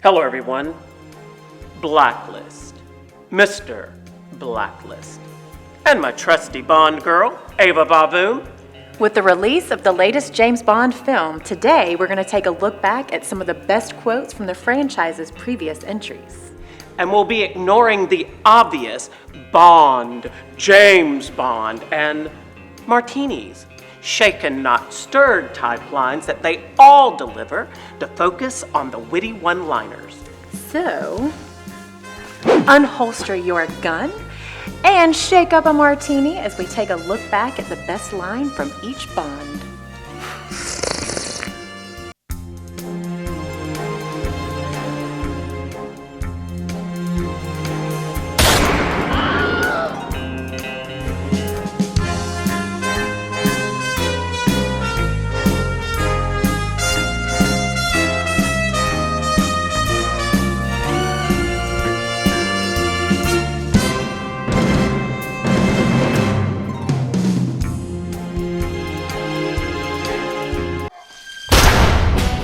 Hello everyone. Blacklist. Mr. Blacklist. And my trusty Bond girl, Ava VaVoom. With the release of the latest James Bond film, today we're going to take a look back at some of the best quotes from the franchise's previous entries. And we'll be ignoring the obvious Bond, James Bond, and martinis, shaken not stirred type lines that they all deliver to focus on the witty one-liners. So, unholster your gun and shake up a martini as we take a look back at the best line from each Bond.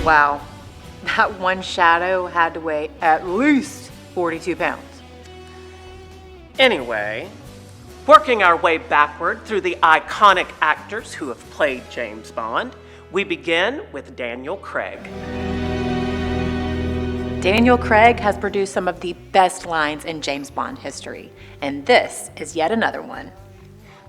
Wow, that one shadow had to weigh at least 42 pounds. Anyway, working our way backward through the iconic actors who have played James Bond, we begin with Daniel Craig. Daniel Craig has produced some of the best lines in James Bond history, and this is yet another one.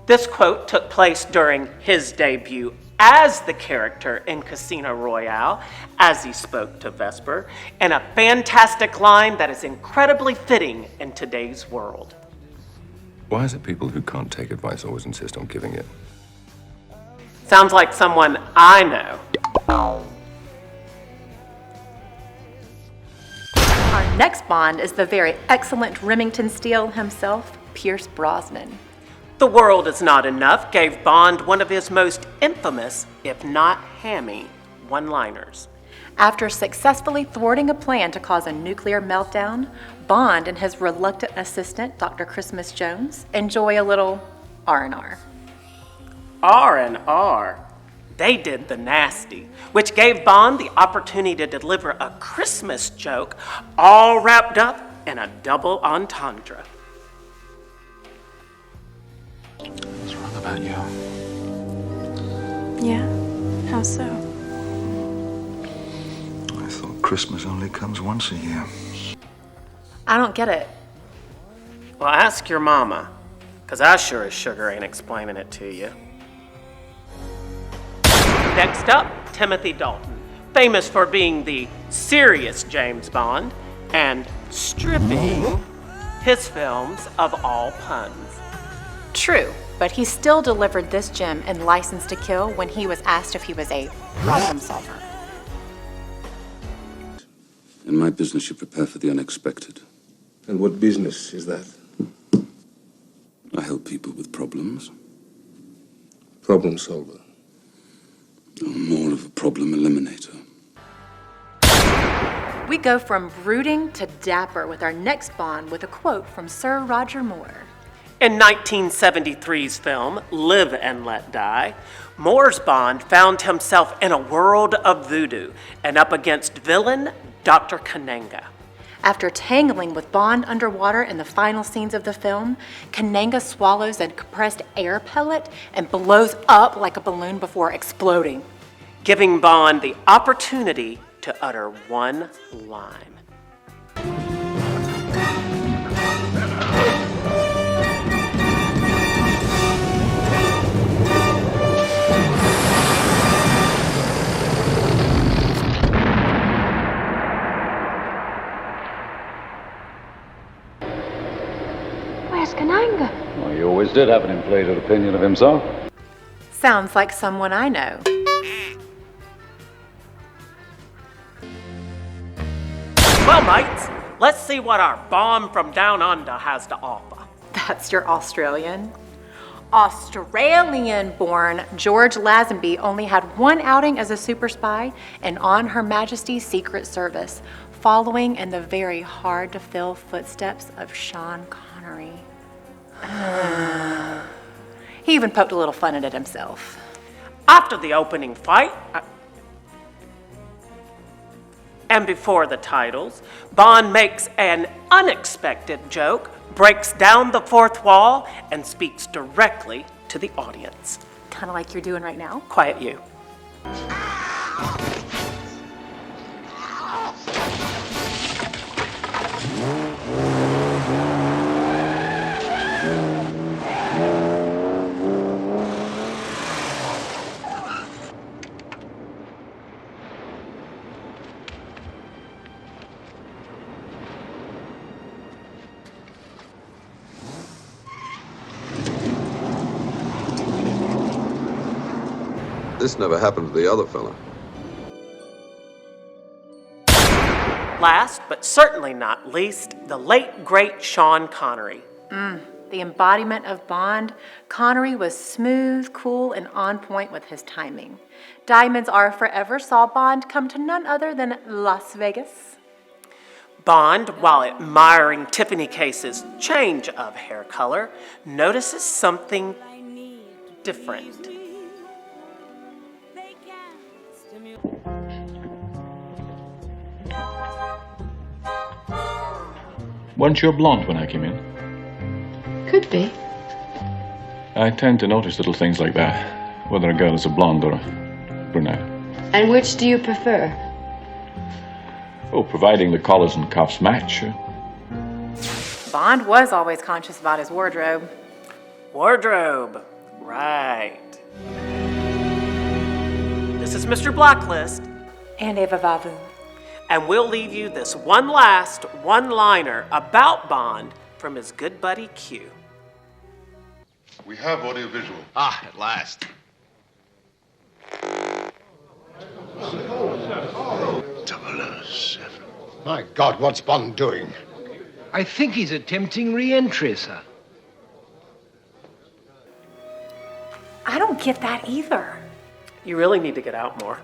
This quote took place during his debut as the character in Casino Royale, as he spoke to Vesper, and a fantastic line that is incredibly fitting in today's world. Why is it people who can't take advice always insist on giving it? Sounds like someone I know. Our next Bond is the very excellent Remington Steele himself, Pierce Brosnan. The World Is Not Enough gave Bond one of his most infamous, if not hammy, one-liners. After successfully thwarting a plan to cause a nuclear meltdown, Bond and his reluctant assistant, Dr. Christmas Jones, enjoy a little R&R. R&R. They did the nasty, which gave Bond the opportunity to deliver a Christmas joke all wrapped up in a double entendre. What's wrong about you? Yeah? How so? I thought Christmas only comes once a year. I don't get it. Well, ask your mama, because I sure as sugar ain't explaining it to you. Next up, Timothy Dalton, famous for being the serious James Bond and stripping his films of all puns. True, but he still delivered this gem in License to Kill when he was asked if he was a problem solver. In my business, you prepare for the unexpected. And what business is that? I help people with problems. Problem solver. I'm more of a problem eliminator. We go from brooding to dapper with our next Bond with a quote from Sir Roger Moore. In 1973's film, Live and Let Die, Moore's Bond found himself in a world of voodoo and up against villain Dr. Kananga. After tangling with Bond underwater in the final scenes of the film, Kananga swallows a compressed air pellet and blows up like a balloon before exploding, Giving Bond the opportunity to utter one line. Where's Kananga? Well, he always did have an inflated opinion of himself. Sounds like someone I know. Well, mates, let's see what our bomb from down under has to offer. That's your Australian? Australian-born George Lazenby only had one outing as a super spy and on Her Majesty's Secret Service, following in the very hard-to-fill footsteps of Sean Connery. He even poked a little fun at it himself. After the opening fight, And before the titles, Bond makes an unexpected joke, breaks down the fourth wall, and speaks directly to the audience. Kind of like you're doing right now. Quiet you. This never happened to the other fella. Last, but certainly not least, the late, great Sean Connery. The embodiment of Bond, Connery was smooth, cool, and on point with his timing. Diamonds Are Forever saw Bond come to none other than Las Vegas. Bond, while admiring Tiffany Case's change of hair color, notices something different. Weren't you a blonde when I came in? Could be. I tend to notice little things like that, whether a girl is a blonde or a brunette. And which do you prefer? Oh, providing the collars and cuffs match. Bond was always conscious about his wardrobe. Wardrobe. Right. This is Mr. Blacklist, And Ava VaVoom. and we'll leave you this one last one-liner about Bond from his good buddy Q. We have audiovisual. Ah, at last. 007. My God, what's Bond doing? I think he's attempting re-entry, sir. I don't get that either. You really need to get out more.